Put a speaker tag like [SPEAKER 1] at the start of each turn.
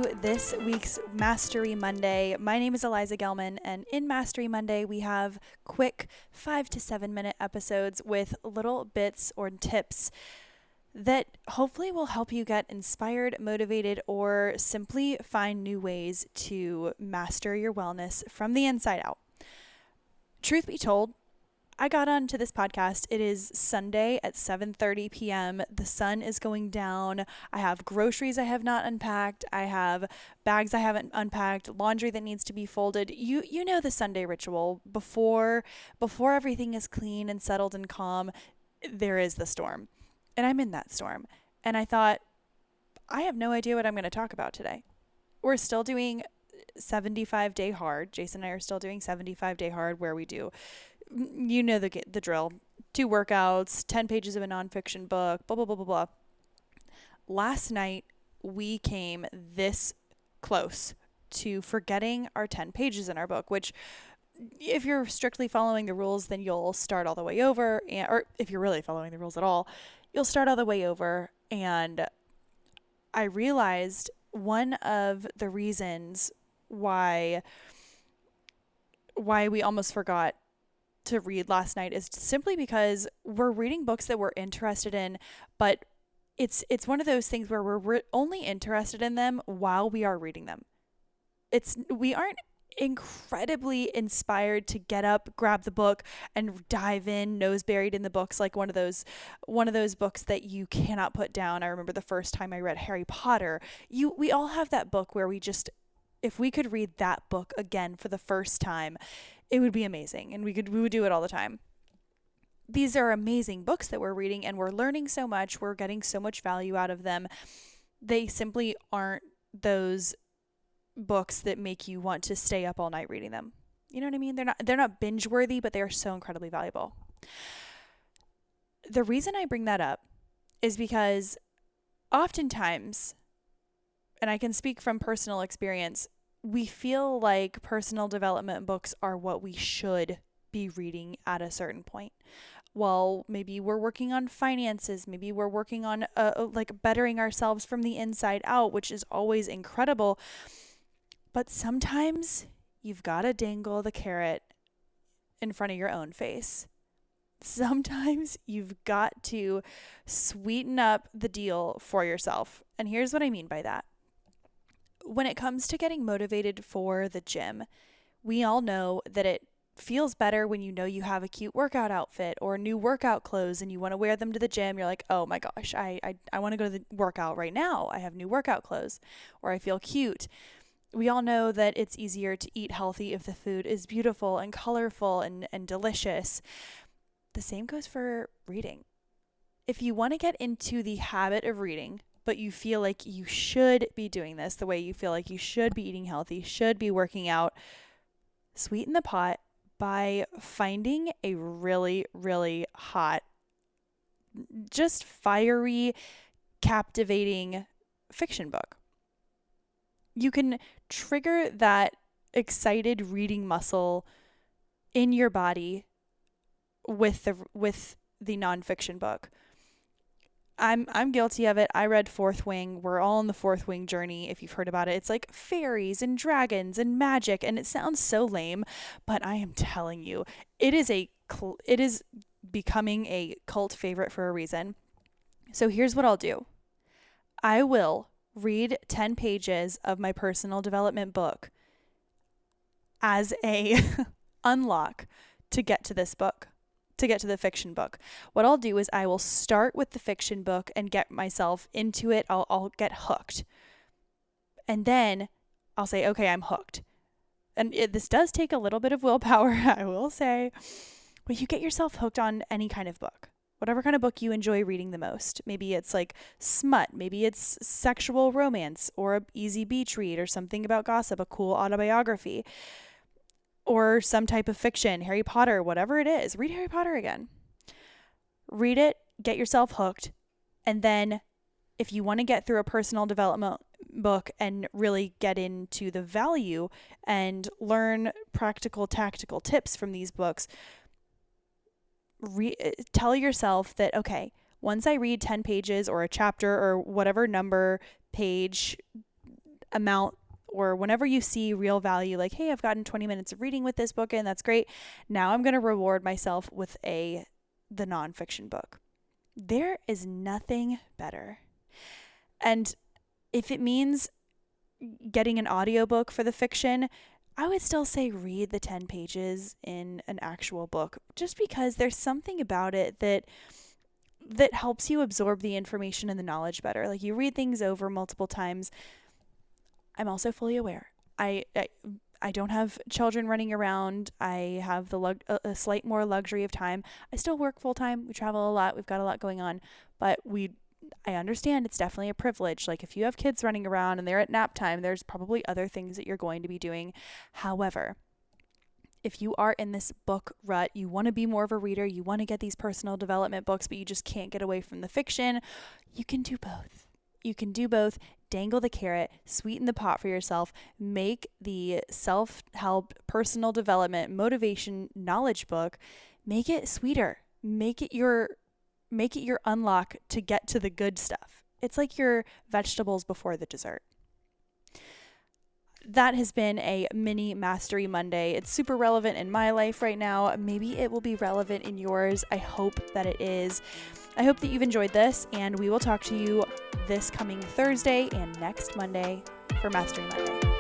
[SPEAKER 1] to this week's Mastery Monday. My name is Eliza Gelman, and in Mastery Monday, we have quick 5 to 7 minute episodes with little bits or tips that hopefully will help you get inspired, motivated, or simply find new ways to master your wellness from the inside out. Truth be told, I got onto this podcast. It is Sunday at 7:30 p.m. The sun is going down. I have groceries I have not unpacked. I have bags I haven't unpacked, laundry that needs to be folded. You know the Sunday ritual. Before everything is clean and settled and calm, there is the storm. And I'm in that storm. And I thought, I have no idea what I'm going to talk about today. We're still doing 75 Day Hard. Jason and I are still doing 75 Day Hard, where we do, you know the drill, 2 workouts, 10 pages of a nonfiction book, blah, blah, blah, blah, blah. Last night, we came this close to forgetting our 10 pages in our book, which if you're strictly following the rules, then you'll start all the way over. Or if you're really following the rules at all, you'll start all the way over. And I realized one of the reasons why we almost forgot to read last night is simply because we're reading books that we're interested in, but it's one of those things where we're only interested in them while we are reading them. We aren't incredibly inspired to get up, grab the book, and dive in, nose buried in the books, like one of those books that you cannot put down. I remember the first time I read Harry Potter. We all have that book where if we could read that book again for the first time, it would be amazing, and we would do it all the time. These are amazing books that we're reading, and we're learning so much. We're getting so much value out of them. They simply aren't those books that make you want to stay up all night reading them. You know what I mean? They're not binge worthy, but they are so incredibly valuable. The reason I bring that up is because oftentimes, and I can speak from personal experience, we feel like personal development books are what we should be reading at a certain point. Well, maybe we're working on finances. Maybe we're working on like bettering ourselves from the inside out, which is always incredible. But sometimes you've got to dangle the carrot in front of your own face. Sometimes you've got to sweeten up the deal for yourself. And here's what I mean by that. When it comes to getting motivated for the gym, we all know that it feels better when you know you have a cute workout outfit or new workout clothes and you want to wear them to the gym. You're like, oh my gosh, I want to go to the workout right now. I have new workout clothes, or I feel cute. We all know that it's easier to eat healthy if the food is beautiful and colorful and delicious. The same goes for reading. If you want to get into the habit of reading, but you feel like you should be doing this the way you feel like you should be eating healthy, should be working out, sweeten the pot by finding a really, really hot, just fiery, captivating fiction book. You can trigger that excited reading muscle in your body with the nonfiction book. I'm guilty of it. I read Fourth Wing. We're all on the Fourth Wing journey. If you've heard about it, it's like fairies and dragons and magic, and it sounds so lame, but I am telling you, it is becoming a cult favorite for a reason. So here's what I'll do. I will read 10 pages of my personal development book as a unlock to get to this book. To get to the fiction book. What I'll do is I will start with the fiction book and get myself into it. I'll get hooked. And then I'll say, okay, I'm hooked. And this does take a little bit of willpower, I will say. But you get yourself hooked on any kind of book. Whatever kind of book you enjoy reading the most. Maybe it's like smut. Maybe it's sexual romance or an easy beach read or something about gossip, a cool autobiography. Or some type of fiction, Harry Potter, whatever it is. Read Harry Potter again. Read it, get yourself hooked, and then if you want to get through a personal development book and really get into the value and learn practical, tactical tips from these books, tell yourself that, okay, once I read 10 pages or a chapter or whatever number, page, amount, or whenever you see real value, like, hey, I've gotten 20 minutes of reading with this book and that's great. Now I'm going to reward myself with the nonfiction book. There is nothing better. And if it means getting an audiobook for the fiction, I would still say read the 10 pages in an actual book, just because there's something about it that helps you absorb the information and the knowledge better. Like, you read things over multiple times. I'm also fully aware. I don't have children running around. I have a slight more luxury of time. I still work full time. We travel a lot. We've got a lot going on, but I understand it's definitely a privilege. Like, if you have kids running around and they're at nap time, there's probably other things that you're going to be doing. However, if you are in this book rut, you want to be more of a reader, you want to get these personal development books, but you just can't get away from the fiction, you can do both. You can do both. Dangle the carrot, sweeten the pot for yourself, make the self-help, personal development, motivation, knowledge book, make it sweeter. Make it your unlock to get to the good stuff. It's like your vegetables before the dessert. That has been a mini Mastery Monday. It's super relevant in my life right now. Maybe it will be relevant in yours. I hope that it is. I hope that you've enjoyed this, and we will talk to you this coming Thursday and next Monday for Mastery Monday.